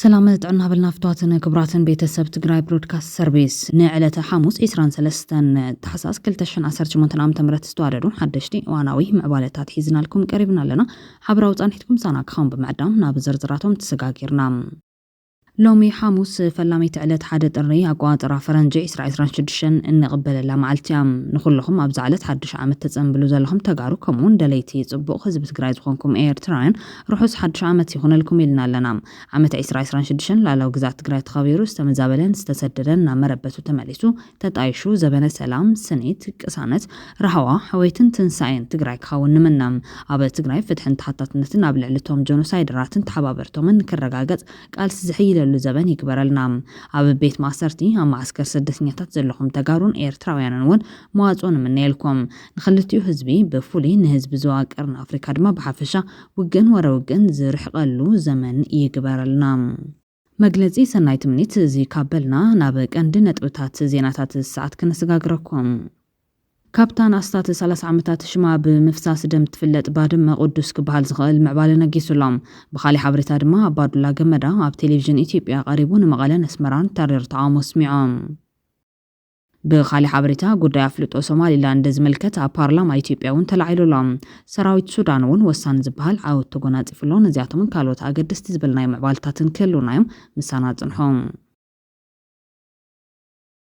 سلامت عنا بالنافطاتنا كبراتن بيتسب تقراي برودكاست سيرفيس نعلة حاموس 23 تحساس كلتشن 18 عام تمرت استواردون حدشتي واناوي معبالتات حيزنا لكم قريبنا لنا حبراوت انحتكم ساناك خام بمعدام نابزرزراتهم تسقاقيرنا لومي حاموس فلامي تعلت حدد الري أقواطر فرنجي إسرع شدشن إن قبل لا معلتيام نخلهم أبزعلت حدش عام تتسنبلو زلهم تقارو كمون دليتي تبو خزب تقرايز خونكم إير تراين روحوس حدش عامت يخون لكم إلنا لنام عامت إسرع شدشن لا لو قزعت تقرايت خبيرو استمزابلين استسددن مربتو تماليسو تتعيشو زبن سلام سنيت كسانت رهوا حويتن تنساين تقراي خاون منام أبا تقراي فتحن تحطتنتن أبلعلتهم جونوسايد راتن تحبابرتو من كرقاقت قال سزحيل لزبن يكبرلنا عبد بيت معسرتي هم معسكر سدسنياتات زلهم تقارون إيرتراويان ون مواطون من نيلكم نخلتيو هزبي بفولي نهزب زواج أرن أفريقيا دما بحفشة وجن ورا وجن زرح قالو زمن يكبرلنا مجلسي سنايت منيت زي كابلنا نابك عندنا تبتات زيناتات الساعات كنسقاقركم كابتن أستات 3 عامتات شما بمفساس دم تفلت بادم قدس كبهال زغال معبالنا جيسولام بخالي حبريتا دما بادولا جمدا اب تلفزيون إثيوبيا قريبون مقالة نسمران ترير تعامس معهم بخالي حبريتا قد يفلت سومالي لاند زملكت بارلمان إثيوبيا وانتلعيلو لام سراويت سودان ون وسان زبهال عاود تقونات فلون زياتهم كالوت أقدس تزبلنا معبالتاتن كلو نايم مسانات نحوم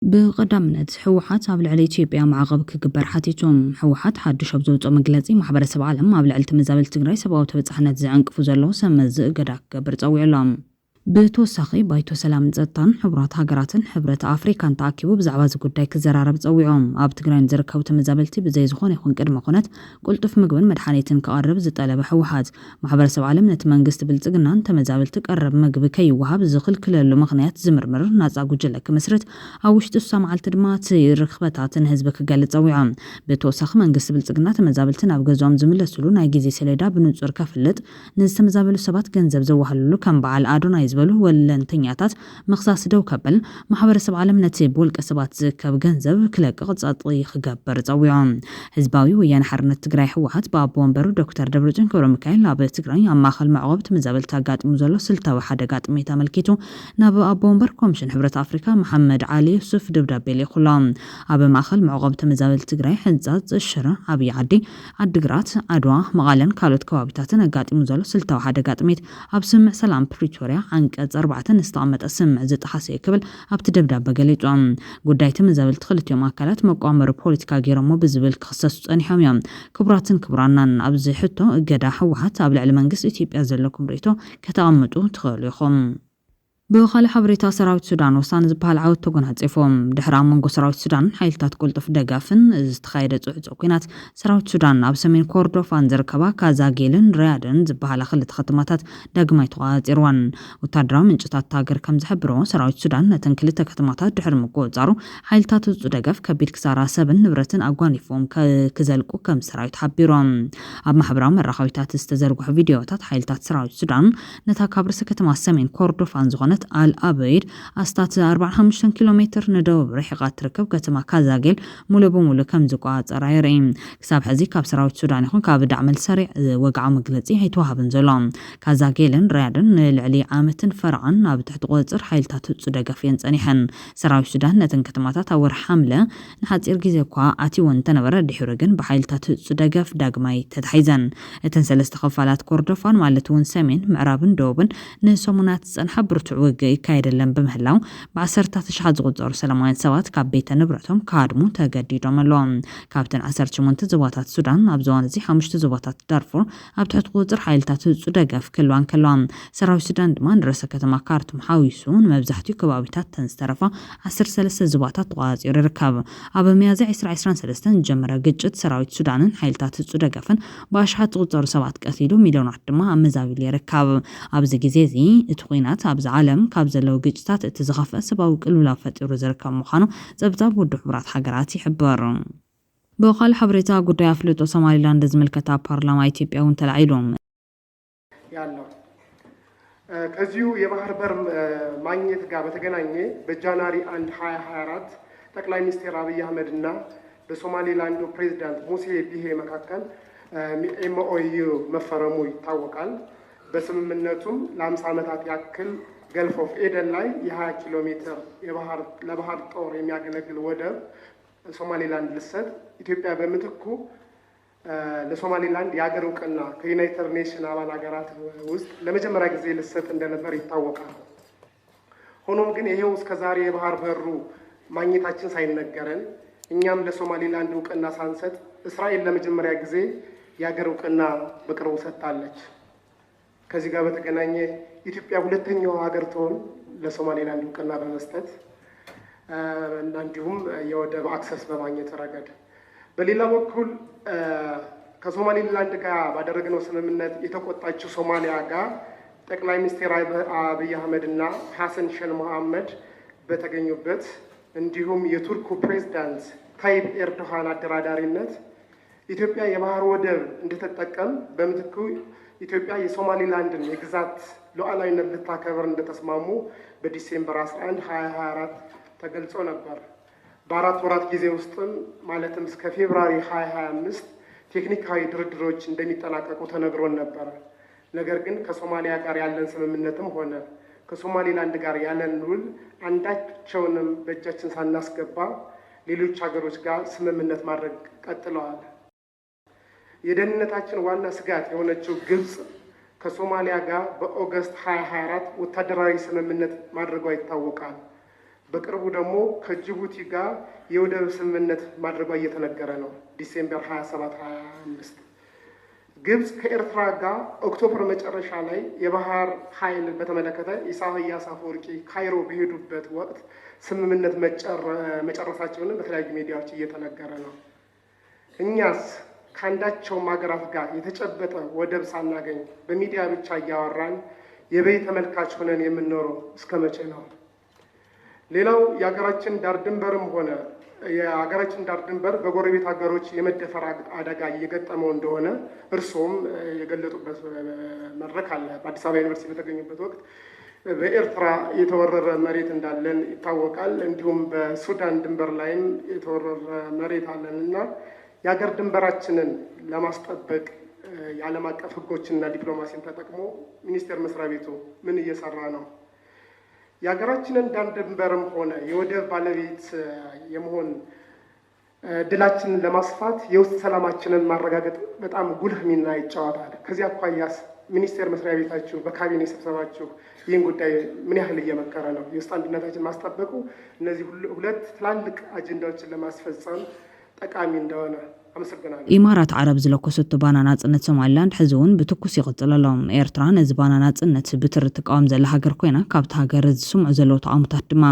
بقدامنت حوحات عبل على إثيوبيا مع غبك كبر حاتيتهم حوحات حدش أبزوت مجلسي محبر سبع عالم عبل على تمزابل تجري سبعة وتبتصحنات زعنك فوزلو سمز قداك برتقوي لهم بتوسخي بايتو سلام زتان حبرات هاجراتن حبرات أفريقيا تعكيبو بزعواز قداي كزرارة بتقويهم عب تجرين زركو تمزابلتي بزي زخون يخون قدم قنات قلت في مقبل مدحانيتن كقرب زتقلب حوحات محبر سبع عالم نتمنجست بالتجنان تمزابلتك قرب مقب كي وهاب زخل كل المغنيات زمرمر ناس أقوجلك مسرت أوش تسام على التدمات رخبتاتن هزبك قال تقويهم بتوسخ منجست بالتجنان تمزابلتن أبجزوم زمل سلون أجيزي سليدا بنوزر كفلت نز تمزابل سبات جنزب زوهلو كم بعل أدوناي زبلو ولا انتنياتات مخصاص دو كبل محبر سبع عالم نتيب والكسبات زكاب جنزب كلاك قصاطي خجبر تقويهم حزباوي ويان حرنة تجري حوحات بابون برو دكتور دبرجن كورو ميكايل لابد تجري عم ماخل معوبت مزابل تاقات مزلو سلتا وحدقات ميتا ملكيتو نابو أبون بر كومشن حبرة أفريقيا محمد علي يوسف دبدابيلي خلام أبو ماخل معوبت مزابل تجري حنزات الشرع أبي عدي عدقرات عدوا مغالن كالوت كوابتاتن أقات مزلو سلتا وحدقات ميت أبسمع سلام بريتوريا عنك أربعة استعمت السمع زت حسي قبل أبتدبدا بقليتهم قدايت من زبل تخلت يوم أكلت مقامر بوليتيكا غيرمو بزبل تخصص أني حميم كبراتن كبرانان أبزي حتو قدا حوحات قبل على منقص إثيوبيا زلكم بريتو كتعمتو تخليهم بخال حبريتا سراوت سودان وسان زبال عاود تقون هتصفهم دحرام منقو سراوت سودان حيلتات قلطف دقافن استخايدة وقينات سراوت سودان أبسمين كوردوفان زركبا كازاقيلن ريادن زبال خلت ختماتات داقماي تغاز إروان وتادرا من جتات تاقر كم زحبرو سراوت سودان نتنكلت ختماتات دحر مقو زارو حيلتات دقاف كبير كسارا سبن نبرتن أقوانيفهم كزلقو كم سراوت حبيرون أب محبرام الرخويتات استزرقو فيديوهات حيلتات سراوت سودان نتا كابرس كتما سمين كوردوفان زغنت الأبيد أستات 45 كيلومتر ندوب رحقات تركب كتما كازاقيل مولو بمولو كم زقات رايرين كساب حزي كاب سراوت سودان يخون كاب دعمل سريع وقع مقلتي هيتوهبن زلام كازاقيلن ريادن العلي عامة فرعا ناب تحت قوزر حيلتات تصدق فين صنيحن سراوت سودان نتن كتماتات أور حملة نحات إرقزي كوا آتي وانتنبرا دحورغن بحيلتات تصدق في داقماي تدحيزن اتنسل استخفالات كوردوفان مالتون سامين معرابن دوبن نسومونات سنحبر تعوق كايد اللم بمهلاو بعسرتا تشحاد زغزور سلامين سوات كاب بيتا نبرتهم كادمو تاقديدو ملوم كابتن عسرت منتزواتات سودان أبزوان زي حمش تزواتات دارفور أبتحت قوزر حايلتات سوداقا في كلوان سراو سودان دمان رسا كتما كارت محاويسون مبزحتيو كبابيتات تنسترفا عسر سلسة زواتات غازي ركاب أبا ميازي عسران سلستان جمرا قجت سراو سودان حيلتات سوداقا فن باشحات غزور سوات كثيرو مليون عدما أمزاويلي ركاب أبزي جزيزي اتقينات أبز عالم كابزلو جيجتات اتزغف أسباو كلولا فتيرو زركا مخانو زبزاب ودو حبرات حقراتي حبار بوخال حبريتا قد يافلتو سومالي لاند زملكتا بارلمان إثيوبيا وانتلعيلهم يالله ከዚሁ የባህር በር ማግኘት ጋር በተገናኘ በጃንዋሪ 1 2024 ጠቅላይ ሚኒስትር አብይ አህመድና በሶማሊላንዱ ፕሬዝዳንት ሙሴ ቢሄ መካከል ኤምኦዩ መፈረሙ ይታወቃል። በስምምነቱም ለ50 ዓመታት ያክል ገልፍ ኦፍ ኤደን ላይ የ20 ኪሎ ሜትር ለባህር ጦር የሚያገለግል ወደብ ሶማሌላንድ ልሰጥ፣ ኢትዮጵያ በምትኩ ለሶማሌላንድ የሀገር እውቅና ከዩናይትድ ኔሽን አባል ሀገራት ውስጥ ለመጀመሪያ ጊዜ ልሰጥ እንደነበር ይታወቃል። ሆኖም ግን ይሄው እስከዛሬ የባህር በሩ ማግኘታችን ሳይነገረን እኛም ለሶማሌላንድ እውቅና ሳንሰጥ እስራኤል ለመጀመሪያ ጊዜ የሀገር እውቅና በቅርቡ ሰጥታለች። ከዚህ ጋር በተገናኘ ኢትዮጵያ ሁለተኛው ሀገር ትሆን ለሶማሌላንድ እውቅና በመስጠት እና እንዲሁም የወደብ አክሰስ በማግኘት ረገድ። በሌላ በኩል ከሶማሌላንድ ጋር ባደረግነው ስምምነት የተቆጣችው ሶማሊያ ጋር ጠቅላይ ሚኒስትር አብይ አህመድ እና ሐሰን ሼህ መሐመድ በተገኙበት እንዲሁም የቱርኩ ፕሬዝዳንት ታይብ ኤርዶሃን አደራዳሪነት ኢትዮጵያ የባህር ወደብ እንድትጠቀም በምትኩ ኢትዮጵያ የሶማሌላንድን የግዛት ሉዓላዊነት ልታከብር እንደተስማሙ በዲሴምበር 11 2024 ተገልጾ ነበር። በ4 ወራት ጊዜ ውስጥም ማለትም እስከ ፌብሩዋሪ 2025 ቴክኒካዊ ድርድሮች እንደሚጠናቀቁ ተነግሮን ነበር። ነገር ግን ከሶማሊያ ጋር ያለን ስምምነትም ሆነ ከሶማሌላንድ ጋር ያለን ውል አንዳቸውንም በእጃችን ሳናስገባ ሌሎች ሀገሮች ጋር ስምምነት ማድረግ ቀጥለዋል። የደህንነታችን ዋና ስጋት የሆነችው ግብጽ ከሶማሊያ ጋር በኦገስት 2024 ወታደራዊ ስምምነት ማድረጓ ይታወቃል። በቅርቡ ደግሞ ከጅቡቲ ጋር የወደብ ስምምነት ማድረጓ እየተነገረ ነው። ዲሴምበር 27 25 ግብጽ ከኤርትራ ጋር ኦክቶበር መጨረሻ ላይ የባህር ኃይል በተመለከተ ኢሳያስ አፈወርቂ ካይሮ በሄዱበት ወቅት ስምምነት መጨረሳቸውን በተለያዩ ሚዲያዎች እየተነገረ ነው። እኛስ ከአንዳቸውም ሀገራት ጋር የተጨበጠ ወደብ ሳናገኝ በሚዲያ ብቻ እያወራን የበይ ተመልካች ሆነን የምንኖረው እስከ መቼ ነው? ሌላው የሀገራችን ዳር ድንበርም ሆነ የሀገራችን ዳር ድንበር በጎረቤት ሀገሮች የመደፈር አደጋ እየገጠመው እንደሆነ እርሶም የገለጡበት መድረክ አለ። በአዲስ አበባ ዩኒቨርሲቲ በተገኙበት ወቅት በኤርትራ የተወረረ መሬት እንዳለን ይታወቃል። እንዲሁም በሱዳን ድንበር ላይም የተወረረ መሬት አለን እና የሀገር ድንበራችንን ለማስጠበቅ የዓለም አቀፍ ሕጎችንና ዲፕሎማሲን ተጠቅሞ ሚኒስቴር መስሪያ ቤቱ ምን እየሰራ ነው? የሀገራችንን ዳር ድንበርም ሆነ የወደብ ባለቤት የመሆን ድላችንን ለማስፋት የውስጥ ሰላማችንን ማረጋገጥ በጣም ጉልህ ሚና ይጫወታል። ከዚህ አኳያስ ሚኒስቴር መስሪያ ቤታችሁ በካቢኔ ስብሰባችሁ ይህን ጉዳይ ምን ያህል እየመከረ ነው? የውስጥ አንድነታችን ማስጠበቁ እነዚህ ሁለት ትላልቅ አጀንዳዎችን ለማስፈጸም ጠቃሚ እንደሆነ አመሰግናለሁ። ኢማራት ዓረብ ዝለኮሰቶ ባና ናጽነት ሶማሊላንድ ሕዚ እውን ብትኩስ ይቕፅል ኣሎ። ኤርትራ ነዚ ባና ናጽነት ብትሪ ትቃወም ዘላ ሃገር ኮይና ካብቲ ሃገር ዝስምዑ ዘለዉ ተቃውሞታት ድማ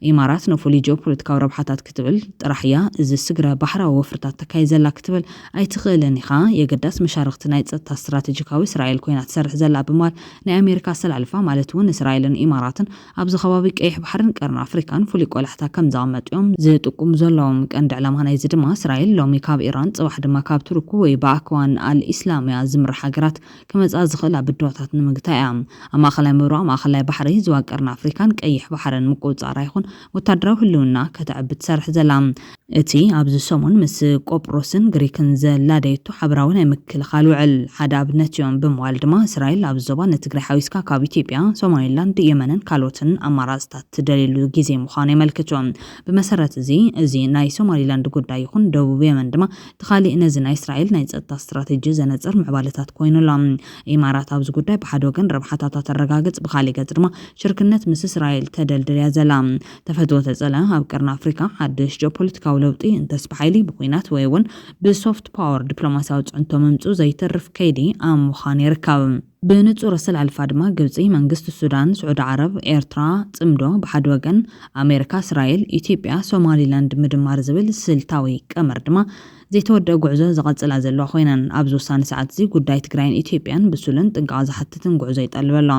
ኢማራት ንፍሉይ ጂኦፖለቲካዊ ረብሓታት ክትብል ጥራሕ እያ እዚ ስግረ ባሕራዊ ወፍርታት ተካይድ ዘላ ክትብል ኣይትኽእልን ኢኻ የገዳስ መሻርክቲ ናይ ፀጥታ ስትራቴጂካዊ እስራኤል ኮይና ትሰርሕ ዘላ ብምባል ናይ ኣሜሪካ ኣሰላልፋ ማለት እውን እስራኤልን ኢማራትን ኣብዚ ከባቢ ቀይሕ ባሕርን ቀርን ኣፍሪካን ፍሉይ ቆላሕታ ከም ዘቐመጡ እዮም ዝጥቁሙ ዘለዎም። ቀንዲ ዕላማ ናይዚ ድማ እስራኤል ሎሚ ካብ ኢራን ጽባሕ ድማ ካብ ቱርክ ወይ በአክዋን አልኢስላሚያ ዝምራሕ ሃገራት ከመጻ ዝኽእል ኣብድዋታት ንምግታይ እያ። ኣብ ማእኸላይ ምብራቕ ማእኸላይ ባሕሪ ዝዋቀርን ኣፍሪካን ቀይሕ ባሕርን ምቁፅፃር ይኹን ወታደራዊ ህልውና ከተዕቢ ትሰርሕ ዘላ። እቲ ኣብዚ ሰሙን ምስ ቆጵሮስን ግሪክን ዘላደየቱ ሓበራዊ ናይ ምክልኻል ውዕል ሓደ ኣብነት እዮም ብምባል ድማ እስራኤል ኣብ ዞባ ንትግራይ ሓዊስካ ካብ ኢትዮጵያ፣ ሶማሊላንድ፣ የመንን ካልኦትን ኣማራፅታት ትደልየሉ ግዜ ምዃኑ የመልክቶም። ብመሰረት እዚ ናይ ሶማሊላንድ ጉዳይ ይኹን ደቡብ የመን ድማ ተኻሊእ ነዚ ናይ እስራኤል ናይ ፀጥታ ስትራቴጂ ዘነፅር ምዕባለታት ኮይኑላ። ኢማራት ኣብዚ ጉዳይ ብሓደ ወገን ረብሓታታ ተረጋግፅ፣ ብኻሊእ ገጽ ድማ ሽርክነት ምስ እስራኤል ተደልድልያ ዘላ። ተፈትዎ ተፀለ ኣብ ቀርኒ ኣፍሪካ ሓድሽ ጂኦፖለቲካዊ ለውጢ እንተስበሓይሊ ብኩናት ወይ እውን ብሶፍት ፓወር ዲፕሎማሲያዊ ፅዕንቶ መምፁ ዘይተርፍ ከይዲ ኣብ ምዃን ይርከብ። ብንጹር ኣሰላልፋ ድማ ግብፂ፣ መንግስቲ ሱዳን፣ ስዑድ ዓረብ፣ ኤርትራ ጽምዶ ብሓደ ወገን ኣሜሪካ፣ እስራኤል፣ ኢትዮጵያ፣ ሶማሊላንድ ምድማር ዝብል ስልታዊ ቀመር ድማ ዘይተወደአ ጉዕዞ ዘቐፅላ ዘለዋ ኮይነን ኣብዚ ውሳነ ሰዓት እዚ ጉዳይ ትግራይን ኢትዮጵያን ብሱልን ጥንቃቐ ዝሓትትን ጉዕዞ ይጠልበሎ።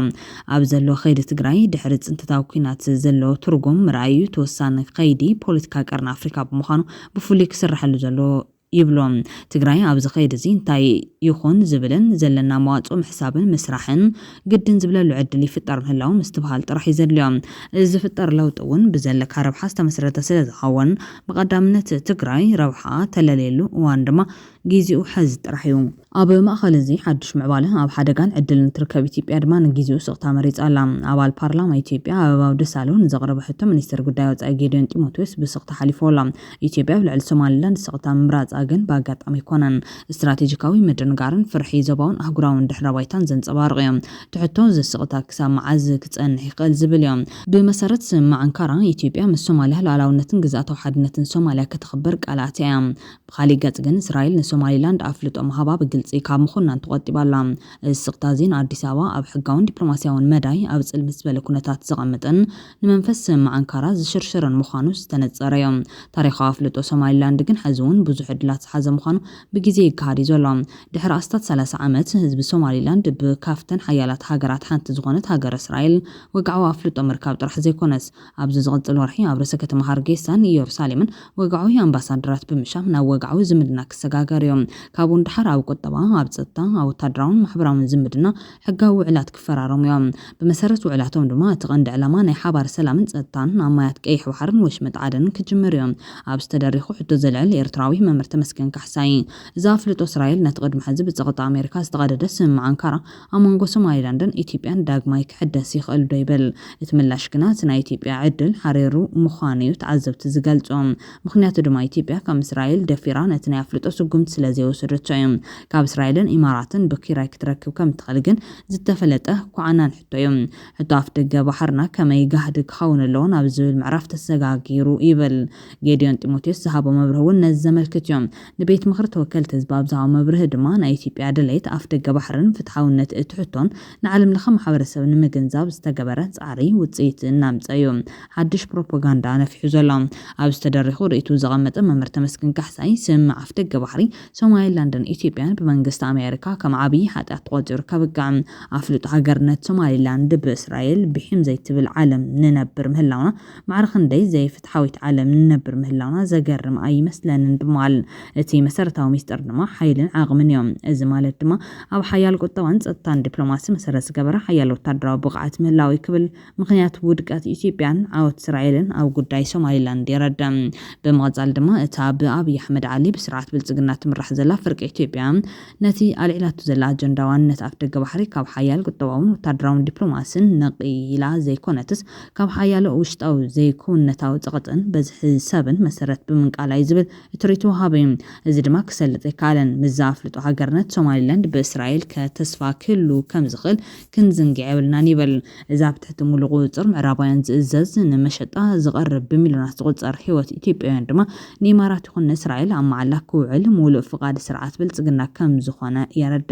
ኣብ ዘሎ ከይዲ ትግራይ ድሕሪ ፅንተታዊ ኩናት ዘለዎ ትርጉም ምርኣዩ ተወሳኒ ከይዲ ፖለቲካ ቀርኒ ኣፍሪካ ብምዃኑ ብፍሉይ ክስርሐሉ ዘሎ ይብሎም። ትግራይ ኣብዚ ከይዲ እዚ እንታይ ይኹን ዝብልን ዘለና መዋፅኦ ምሕሳብን ምስራሕን ግድን ዝብለሉ ዕድል ይፍጠር ምህላው ምስትበሃል ጥራሕ ይዘድልዮም። እዚ ዝፍጠር ለውጢ እውን ብዘለካ ረብሓ ዝተመስረተ ስለ ዝኸውን ብቐዳምነት ትግራይ ረብሓ ተለለየሉ እዋን ድማ ጊዜኡ ሕዝ ጥራሕ እዩ ኣብ ማእኸል እዚ ሓድሽ ምዕባለ ኣብ ሓደጋን ዕድልን ትርከብ ኢትዮጵያ ድማ ንጊዜኡ ስቕታ መሪፃ ኣላ ኣባል ፓርላማ ኢትዮጵያ ኣበባው ደሳለውን ዘቕረበ ሕቶ ሚኒስትር ጉዳይ ወፃኢ ጌዲዮን ጢሞቴዎስ ብስቕታ ሓሊፎላ ኢትዮጵያ ብልዕሊ ሶማሊላንድ ስቕታ ምምራፃ ግን ብኣጋጣሚ ኣይኮነን ስትራቴጂካዊ ምድንጋርን ፍርሒ ዞባውን ኣህጉራውን ድሕረ ባይታን ዘንፀባርቕ እዮም ትሕቶ ዘስቕታ ክሳብ መዓዝ ክፀንሕ ይኽእል ዝብል እዮም ብመሰረት ስምምዕ ኣንካራ ኢትዮጵያ ምስ ሶማልያ ሉዓላውነትን ግዝኣታዊ ሓድነትን ሶማልያ ከተኽብር ቃላት እያ ብኻሊእ ገጽ ግን እስራኤል ንሶማሊላንድ ኣፍልጦ ምሃባ ብግልፂ ካብ ምኹናን ትቆጢባላ እዚ ስቕታ እዚ ንኣዲስ ኣበባ ኣብ ሕጋውን ዲፕሎማስያውን መዳይ ኣብ ፅልምት ዝበለ ኩነታት ዘቐምጥን ንመንፈስ ስምምዕ ኣንካራ ዝሽርሽርን ምዃኑ ዝተነፀረ እዮም ታሪኻዊ ኣፍልጦ ሶማሊላንድ ግን ሕዚ እውን ብዙሕ ዕድላት ዝሓዘ ምዃኑ ብግዜ ይከሃድ እዩ ዘሎ ድሕሪ ኣስታት 30 ዓመት ህዝቢ ሶማሊላንድ ብካፍተን ሓያላት ሃገራት ሓንቲ ዝኾነት ሃገር እስራኤል ወግዓዊ ኣፍልጦ ምርካብ ጥራሕ ዘይኮነስ ኣብዚ ዝቕፅል ወርሒ ኣብ ርእሰ ከተማ ሃርጌሳን ኢየሩሳሌምን ወግዓዊ ኣምባሳደራት ብምሻም ናብ ወግዓዊ ዝምድና ክሰጋገር እዮም ካብኡ እንድሓር ኣብ ቁጠባ ኣብ ፀጥታ ኣብ ወታደራውን ማሕበራውን ዝምድና ሕጋዊ ውዕላት ክፈራረሙ እዮም ብመሰረት ውዕላቶም ድማ እቲ ቀንዲ ዕላማ ናይ ሓባር ሰላምን ፀጥታን ኣብ ማያት ቀይሕ ባሕርን ወሽመጥ ዓደንን ክጅምር እዮም ኣብ ዝተደሪኹ ሕቶ ዘልዕል ኤርትራዊ መምህር ተመስገን ካሕሳይ እዛ ኣፍልጦ እስራኤል ነቲ ቅድሚ ሕዚ ብፀቕጣ ኣሜሪካ ዝተቐደደ ስምምዕ ኣንካራ ኣብ መንጎ ሶማሊላንድን ኢትዮጵያን ዳግማይ ክሕደስ ይኽእል ዶ ይብል እቲ ምላሽ ግና እቲ ናይ ኢትዮጵያ ዕድል ሓሪሩ ምዃኑ እዩ ተዓዘብቲ ዝገልጾም ምክንያቱ ድማ ኢትዮጵያ ካብ እስራኤል ደፊራ ነቲ ናይ ኣፍልጦ ስጉምቲ ስለዘይወሰደቶ እዮም ካብ እስራኤልን ኢማራትን ብኪራይ ክትረክብ ከም ትኽእል ግን ዝተፈለጠ ኳዕናን ሕቶ እዮም ሕቶ ኣፍ ደገ ባሕርና ከመይ ጋህዲ ክኸውን ኣለዎን ኣብ ዝብል ምዕራፍ ተሰጋጊሩ ይብል ጌዲዮን ጢሞቴዎስ ዝሃቦ መብርህ እውን ነዚ ዘመልክት እዮም ንቤት ምክሪ ተወከልቲ ህዝቢ ኣብ ዝሃቦ መብርህ ድማ ናይ ኢትዮጵያ ድሌት ኣፍ ደገ ባሕርን ፍትሓውነት እቲ ሕቶን ንዓለም ለኸ ማሕበረሰብ ንምግንዛብ ዝተገበረ ፃዕሪ ውፅኢት እናምፀ እዩ ሓድሽ ፕሮፓጋንዳ ነፊሑ ዘሎ ኣብ ዝተደሪኹ ርእቱ ዘቐመጠ መምህር ተመስገን ካሕሳይ ስምምዕ ኣፍ ደገ ባሕሪ ሶማሊላንድን ኢትዮጵያን ብመንግስቲ ኣሜሪካ ከም ዓብዪ ሓጢያት ተቆፂሩ ከብቃዕ ኣፍልጦ ሃገርነት ሶማሊላንድ ብእስራኤል ብሒም ዘይትብል ዓለም ንነብር ምህላውና ማዕርኽ እንደይ ዘይፍትሓዊት ዓለም ንነብር ምህላውና ዘገርም ኣይመስለንን ብምባል እቲ መሰረታዊ ሚስጥር ድማ ሓይልን ዓቕምን እዮም እዚ ማለት ድማ ኣብ ሓያል ቁጠባን ፀጥታን ዲፕሎማሲ መሰረት ዝገበረ ሓያል ወታደራዊ ብቕዓት ምህላዊ ክብል ምክንያት ውድቀት ኢትዮጵያን ዓወት እስራኤልን ኣብ ጉዳይ ሶማሊላንድ የረድእ ብምቕፃል ድማ እታ ብኣብይ ኣሕመድ ዓሊ ብስርዓት ብልፅግና ትምራሕ ዘላ ፍርቂ ኢትዮጵያ ነቲ ኣልዒላቱ ዘላ ኣጀንዳ ዋንነት ኣፍ ደገ ባሕሪ ካብ ሓያል ቁጠባውን ወታደራውን ዲፕሎማስን ነቂላ ዘይኮነትስ ካብ ሓያሎ ውሽጣዊ ዘይኩነታዊ ፀቕጥን በዝሒ ሰብን መሰረት ብምንቃላይ ዝብል እትሪቱ ወሃበ እዩ እዚ ድማ ክሰልጥ ይከኣለን ምዛ ኣፍልጦ ሃገርነት ሶማሊላንድ ብእስራኤል ከተስፋ ክህሉ ከም ዝኽእል ክንዝንጊዕ የብልናን ይብል እዛ ብትሕቲ ሙሉእ ቁፅር ምዕራባውያን ዝእዘዝ ንመሸጣ ዝቐርብ ብሚልዮናት ዝቁፀር ሂወት ኢትዮጵያውያን ድማ ንኢማራት ይኹን ንእስራኤል ኣብ መዓላ ክውዕል ሙሉእ ፍቃድ ስርዓት ብልፅግና ከም ዝኾነ የረድእ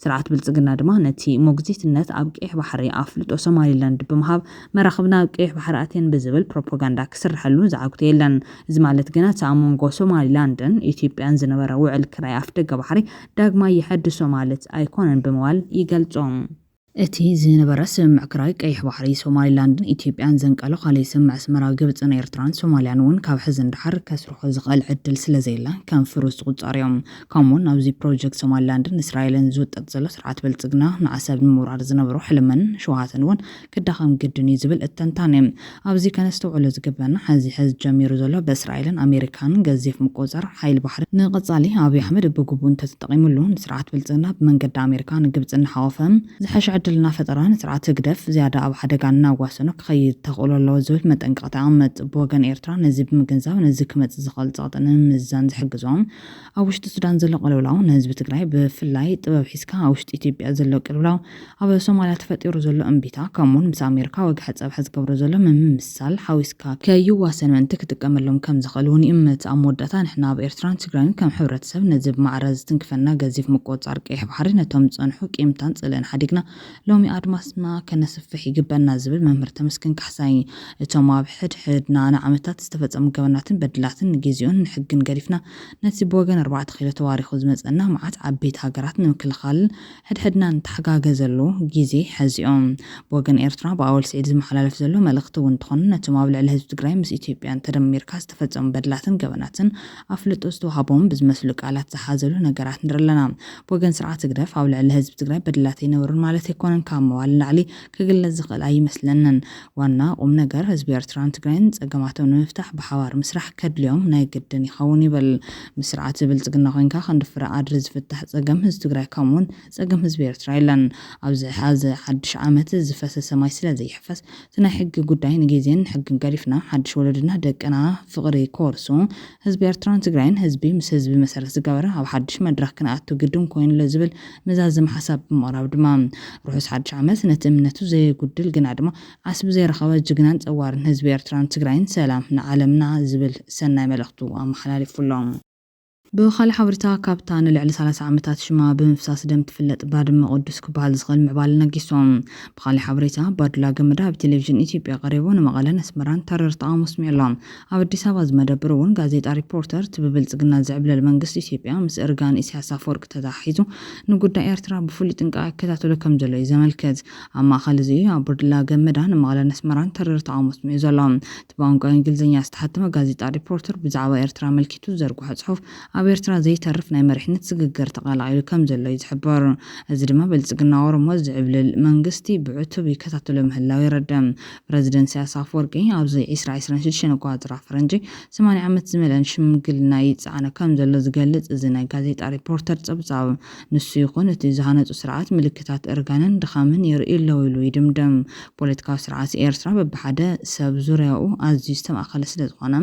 ስርዓት ብልፅግና ድማ ነቲ ሞግዚትነት ኣብ ቀይሕ ባሕሪ ኣፍልጦ ሶማሊላንድ ብምሃብ መራኽብና ኣብ ቀይሕ ባሕሪ ኣትየን ብዝብል ፕሮፓጋንዳ ክስርሐሉ ዝዓግቶ የለን እዚ ማለት ግና እቲ ኣብ መንጎ ሶማሊላንድን ኢትዮጵያን ዝነበረ ውዕል ክራይ ኣፍ ደገ ባሕሪ ዳግማ ይሐድሶ ማለት ኣይኮነን ብምባል ይገልጾም እቲ ዝነበረ ስምምዕ ክራይ ቀይሕ ባሕሪ ሶማሊላንድን ኢትዮጵያን ዘንቀሎ ካልእ ስምምዕ ኣስመራ ግብፅን ኤርትራን ሶማልያን እውን ካብ ሕዚ እንድሓር ከስርሖ ዝኽእል ዕድል ስለዘየላ ከም ፍሩስ ዝቁፀር እዮም ከምኡውን ኣብዚ ፕሮጀክት ሶማሊላንድን እስራኤልን ዝውጠጥ ዘሎ ስርዓት ብልፅግና ንዓሰብ ንምውራር ዝነበሩ ሕልምን ሸውሃትን እውን ክዳኸም ግድን እዩ ዝብል እተንታን እዮም ኣብዚ ከነስተውዕሎ ዝግበአና ሕዚ ጀሚሩ ዘሎ በእስራኤልን ኣሜሪካን ገዚፍ ምቆፀር ሓይሊ ባሕሪ ንቐፃሊ ኣብይ ኣሕመድ ብግቡእ እንተተጠቒሙሉ ንስርዓት ብልፅግና ብመንገዲ ኣሜሪካ ንግብፂ እናሓወፈ ዝሓሸ ዕድልና ፈጠራን ስርዓት ግደፍ ዝያዳ ኣብ ሓደጋ እናጓሰኖ ክኸይድ ተኽእሎ ኣለዎ ዝብል መጠንቀቕታ ኣመፅ ብወገን ኤርትራ ነዚ ብምግንዛብ ነዚ ክመፅእ ዝኽእል ፀቕጥን ንምምዛን ዝሕግዞም ኣብ ውሽጢ ሱዳን ዘሎ ቅልውላው ንህዝቢ ትግራይ ብፍላይ ጥበብ ሒዝካ ኣብ ውሽጢ ኢትዮጵያ ዘሎ ቅልውላው ኣብ ሶማልያ ተፈጢሩ ዘሎ እምቢታ ከምኡውን ምስ ኣሜሪካ ወግሐ ፀብሐ ዝገብሮ ዘሎ ምምሳል ሓዊስካ ከይዋሰን ምእንቲ ክጥቀመሎም ከም ዝኽእል እውን ይእምት ኣብ መወዳእታ ንሕና ኣብ ኤርትራን ትግራይን ከም ሕብረተሰብ ነዚ ብማዕረ ዝትንክፈና ገዚፍ ምቆፃር ቀይሕ ባሕሪ ነቶም ዝፀንሑ ቂምታን ፅልእን ሓዲግና ሎሚ ኣድማስና ከነስፍሕ ይግበና ዝብል መምህር ተመስገን ካሕሳይ እቶም ኣብ ሕድሕድና ንዓመታት ዝተፈፀሙ ገበናትን በድላትን ንግዚኡን ንሕግን ገዲፍና ነቲ ብወገን 4 ኪሎ ተዋሪኹ ዝመፀና መዓት ዓበይቲ ሃገራት ንምክልኻል ሕድሕድና እንተሓጋገዘሉ ግዜ ሕዚኦም ብወገን ኤርትራ ብኣወል ስዒድ ዝመሓላለፍ ዘሎ መልእኽቲ እውን እንትኾኑ ነቶም ኣብ ልዕሊ ህዝቢ ትግራይ ምስ ኢትዮጵያን ተደሚርካ ዝተፈፀሙ በድላትን ገበናትን ኣፍልጦ ዝተዋሃቦም ብዝመስሉ ቃላት ዝሓዘሉ ነገራት ንርኢ ኣለና ብወገን ስርዓት ግደፍ ኣብ ልዕሊ ህዝቢ ትግራይ በድላት ይነብሩን ማለት ዘይኮነን ካብ መዋል ላዕሊ ክግለጽ ዝኽእል ኣይመስለንን ዋና ቁም ነገር ህዝቢ ኤርትራን ትግራይን ጸገማቶም ንምፍታሕ ብሓባር ምስራሕ ከድልዮም ናይ ግድን ይኸውን ይብል ምስርዓት ብልጽግና ኮይንካ ክንድፍረ ኣድሪ ዝፍታሕ ጸገም ህዝቢ ትግራይ ከምውን ጸገም ህዝቢ ኤርትራ ኢለን ኣብዚ ሓድሽ ዓመት ዝፈሰሰ ማይ ስለ ዘይሕፈስ ናይ ሕጊ ጉዳይ ንግዜን ሕግን ገሪፍና ሓድሽ ወለድና ደቅና ፍቕሪ ኮርሱ ህዝቢ ኤርትራን ትግራይን ህዝቢ ምስ ህዝቢ መሰረት ዝገበረ ኣብ ሓድሽ መድረክ ክንኣቱ ግድን ኮይኑ ለዝብል መዛዝም ሓሳብ ብምቕራብ ድማ ርሑስ ሓድሽ ዓመት ነቲ እምነቱ ዘይጉድል ግና ድማ ዓስቢ ዘይረኸበ ጅግናን ጸዋርን ህዝቢ ኤርትራን ትግራይን ሰላም ንዓለምና ዝብል ሰናይ መልእኽቱ ኣመሓላሊፉሎም ብኻልእ ሓበሬታ ካብታ ንልዕሊ 30 ዓመታት ሽማ ብምፍሳስ ደም ትፍለጥ ባድመ ቅዱስ ክበሃል ዝኽእል ምዕባል ነጊሶም ብኻልእ ሓበሬታ ባዱላ ገመዳ ኣብ ቴሌቪዥን ኢትዮጵያ ቀሪቡ ንመቐለን ኣስመራን ተረርቲ ኣመስሚዕሎም ኣብ ኣዲስ ኣበባ ዝመደብር እውን ጋዜጣ ሪፖርተር ብብልጽግና ዝዕብለል መንግስቲ ኢትዮጵያ ምስ እርጋን ኢሳያስ ኣፈወርቂ ተታሒዙ ንጉዳይ ኤርትራ ብፍሉይ ጥንቃቄ ይከታተሎ ከም ዘሎ ዘመልክት ኣብ ማእኸል እዚ ኣብ ባዱላ ገመዳ ንመቐለን ኣስመራን ተረርቲ ኣመስሚዑ ዘሎ ብቋንቋ እንግሊዝኛ ዝተሓተመ ጋዜጣ ሪፖርተር ብዛዕባ ኤርትራ መልኪቱ ዘርግሖ ጽሑፍ ኣብ ኤርትራ ዘይተርፍ ናይ መሪሕነት ዝግገር ተቓላዒሉ ከም ዘሎ ይዝሕበር እዚ ድማ ብልጽግና ኦሮሞ ዝዕብለል መንግስቲ ብዕቱብ ይከታተሎ ምህላው ይረድም ፕረዚደንት ኢሳያስ ኣፈወርቂ ኣብዚ 2026 ቋጽራ ፈረንጂ 80 ዓመት ዝመልአን ሽምግልና ይጻዕነ ከም ዘሎ ዝገልጽ እዚ ናይ ጋዜጣ ሪፖርተር ጸብጻብ ንሱ ይኹን እቲ ዝሃነጹ ስርዓት ምልክታት እርጋንን ድኻምን የርኢ ኣለዉ ኢሉ ይድምደም ፖለቲካዊ ስርዓት ኤርትራ በብሓደ ሰብ ዙርያኡ ኣዝዩ ዝተማእኸለ ስለ ዝኾነ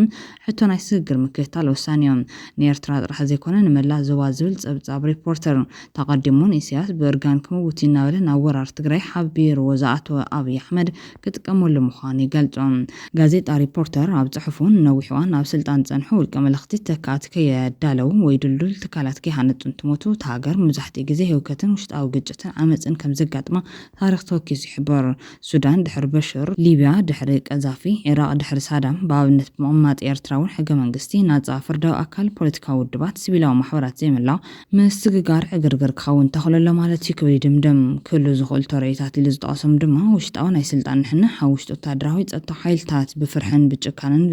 ሕቶ ናይ ስግግር ምክትታል ወሳኒ እዮም ንኤርትራ ጥራሕ ዘይኮነ ንመላ ዞባ ዝብል ጸብጻብ ሪፖርተር ተቐዲሙን ኢሳያስ ብእርጋን ክምውት ይናበለ ናብ ወራር ትግራይ ሓቢሩ ዝኣተወ ኣብይ ኣሕመድ ክጥቀመሉ ምዃኑ ይገልጾም ጋዜጣ ሪፖርተር ኣብ ጽሑፉን ነዊሕ እዋን ኣብ ስልጣን ጸንሑ ውልቀ መልእኽቲ ተካት ከየዳለው ወይ ድልዱል ትካላት ከይሃነፁ እንትሞቱ ሃገር መብዛሕትኡ ግዜ ህውከትን ውሽጣዊ ግጭትን ዓመፅን ከም ዘጋጥማ ታሪክ ተወኪሱ ይሕበር ሱዳን ድሕሪ በሽር ሊብያ ድሕሪ ቀዛፊ ኢራቅ ድሕሪ ሳዳም ብኣብነት ብምቕማጥ ኤርትራ እውን ሕገ መንግስቲ ናጻ ፍርዳዊ ኣካል ፖለቲካዊ ውድባት ሲቪላዊ ማሕበራት ዘይምላው ምስግጋር ዕግርግር ክኸውን ተኽለሎ ማለት ይክብል ይድምደም ክህሉ ዝኽእል ተርእይታት ኢሉ ዝጠቐሶም ድማ ውሽጣዊ ናይ ስልጣን ንሕንሕ ኣብ ውሽጢ ወታደራዊ ፀጥታዊ ሓይልታት ብፍርሕን ብጭካንን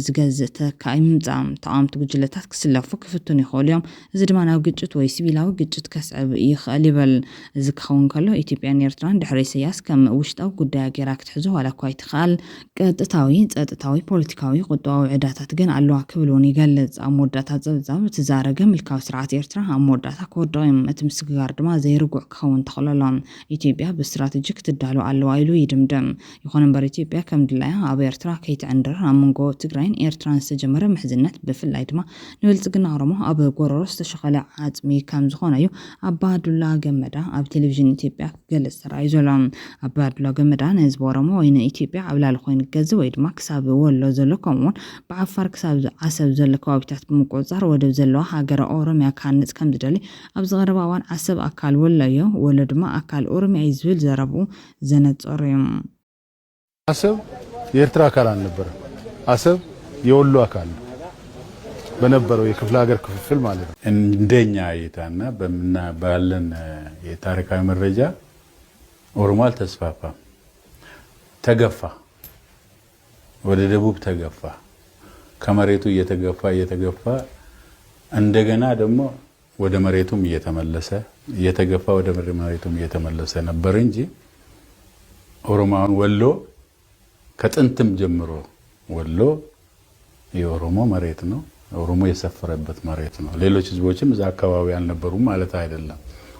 ዝገዝእ ተካኢ ምምፃእ ተቃምቲ ጉጅለታት ክስለፉ ክፍቱን ይኽእሉ እዮም እዚ ድማ ናብ ግጭት ወይ ሲቪላዊ ግጭት ከስዕብ ይኽእል ይብል እዚ ክኸውን ከሎ ኢትዮጵያን ኤርትራን ድሕሪ ኢሳያስ ከም ውሽጣዊ ጉዳይ ጌራ ክትሕዞ ዋላ እኳ ይትኽእል ቀጥታዊ ፀጥታዊ ፖለቲካዊ ቁጠባዊ ዕዳታት ግን ኣለዋ ክብል እውን ይገልጽ ኣብ መወዳእታ ጸብጻብ ተዛረገ ምልካዊ ስርዓት ኤርትራ ኣብ መወዳእታ ክወድቕ እቲ ምስግጋር ድማ ዘይርጉዕ ክኸውን ተኽእሎም ኢትዮጵያ ብስትራቴጂክ ትዳሎ ኣለዋ ኢሉ ይድምደም ይኹን እምበር ኢትዮጵያ ከም ድላያ ኣብ ኤርትራ ከይትዕንድር ኣብ መንጎ ትግራይን ኤርትራን ዝተጀመረ ምሕዝነት ብፍላይ ድማ ንብልጽግና ኦሮሞ ኣብ ጎረሮ ዝተሸኸለ ዓጽሚ ከም ዝኾነ እዩ ኣባዱላ ገመዳ ኣብ ቴሌቪዥን ኢትዮጵያ ክገልጽ ተራእዩ ዘሎ ኣባዱላ ገመዳ ንህዝቢ ኦሮሞ ወይ ንኢትዮጵያ ኣብ ላዕሊ ኮይኑ ገዝእ ወይ ድማ ክሳብ ወሎ ዘሎ ከምኡውን ብዓፋር ክሳብ ዓሰብ ዘሎ ከባቢታት ብምቁፅጻር ወደብ ዘለዋ ሃገረ ኦሮሚያ ካንጽ ከም ዝደሊ ኣብ ዝቐረበ እዋን ዓሰብ ኣካል ወሎዮ ወሎ ድማ ኣካል ኦሮሚያ ዝብል ዘረብኡ ዘነጸሩ እዮም። ዓሰብ የኤርትራ አካል አልነበረ ዓሰብ የወሎ አካል በነበረው የክፍለ ሀገር ክፍፍል ማለት ነው። እንደኛ እይታና ባለን የታሪካዊ መረጃ ኦሮሞ አልተስፋፋም፣ ተገፋ፣ ወደ ደቡብ ተገፋ፣ ከመሬቱ እየተገፋ እንደገና ደግሞ ወደ መሬቱም እየተገፋ ወደ መሬቱም እየተመለሰ ነበር እንጂ ኦሮሞን ወሎ ከጥንትም ጀምሮ ወሎ የኦሮሞ መሬት ነው። ኦሮሞ የሰፈረበት መሬት ነው። ሌሎች ህዝቦችም እዛ አካባቢ አልነበሩም ማለት አይደለም።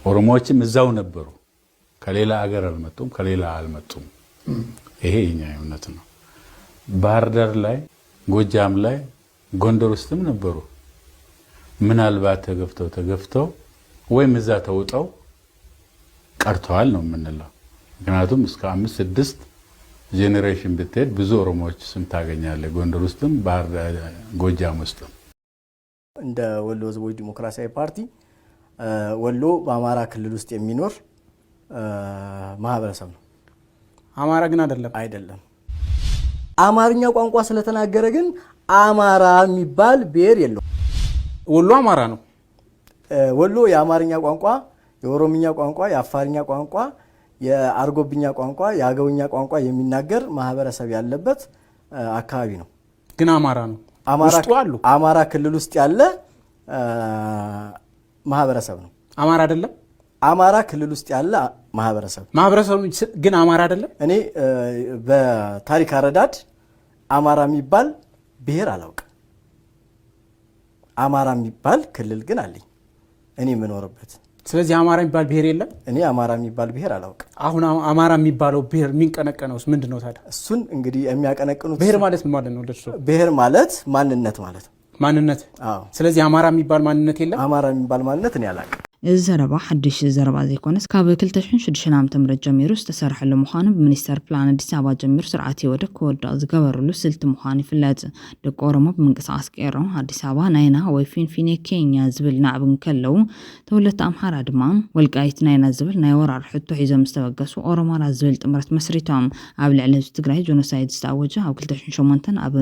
ኦሮሞዎችም እዛው ነበሩ። ከሌላ ሀገር አልመጡም። ይሄ የኛ እምነት ነው። ባህር ዳር ላይ፣ ጎጃም ላይ፣ ጎንደር ውስጥም ነበሩ። ምናልባት ተገፍተው ወይም እዛ ተውጠው ቀርተዋል ነው የምንለው። ምክንያቱም እስከ 5-6 ጄኔሬሽን ብትሄድ ብዙ ኦሮሞዎች ስም ታገኛለህ። ጎንደር ውስጥም ባህር ዳር፣ ጎጃም ውስጥም። እንደ ወሎ ህዝቦች ዲሞክራሲያዊ ፓርቲ ወሎ በአማራ ክልል ውስጥ የሚኖር ማህበረሰብ ነው። አማራ ግን አይደለም። አማርኛ ቋንቋ ስለተናገረ ግን አማራ የሚባል ብሔር የለው። ወሎ አማራ ነው። ወሎ የአማርኛ ቋንቋ፣ የኦሮምኛ ቋንቋ፣ የአፋርኛ ቋንቋ፣ የአርጎብኛ ቋንቋ፣ የአገውኛ ቋንቋ የሚናገር ማህበረሰብ ያለበት አካባቢ ነው። ግን አማራ ነው። አማራ ክልል ውስጥ ያለ ማህበረሰብ ነው። አማራ አይደለም። አማራ ክልል ውስጥ ያለ ማህበረሰብ ግን አማራ አይደለም። እኔ በታሪክ አረዳድ አማራ የሚባል ብሔር አላውቅም። አማራ የሚባል ክልል ግን አለኝ እኔ የምኖርበት። ስለዚህ አማራ የሚባል ብሔር የለም። እኔ አማራ የሚባል ብሔር አላውቅም። አሁን አማራ የሚባለው ብሔር የሚንቀነቀነውስ ምንድነው ታዲያ? እሱን እንግዲህ የሚያቀነቅኑት ብሔር ማለት ምን ማለት ነው? ብሔር ማለት ማንነት ማለት ነው። ማንነት። ስለዚህ አማራ የሚባል ማንነት የለም። አማራ የሚባል ማንነት እኔ አላውቅም። ዘረባ ሓድሽ ዘረባ ዘይኮነስ ካብ 2006 ዓ.ም ጀሚሩ ዝተሰርሐሉ ምዃኑ ብሚኒስተር ፕላን አዲስ አበባ ጀሚሩ ስርዓት ይወደቅ ክወዳቕ ዝገበረሉ ስልቲ ምዃኑ ይፍለጥ። ደቂ ኦሮሞ ብምንቅስቓስ ቀይሮም አዲስ አበባ ናይና ወይ ፊንፊኔ ኬኛ ዝብል ናዕብን ከለው ተወለድቲ ኣምሓራ ድማ ወልቃይት ናይና ዝብል ናይ ወራር ሕቶ ሒዞም ዝተበገሱ ኦሮሞራ ዝብል ጥምረት መስሪቶም ኣብ ልዕሊ ህዝቢ ትግራይ ጆኖሳይድ ዝተኣወጀ ኣብ 2008 ኣብ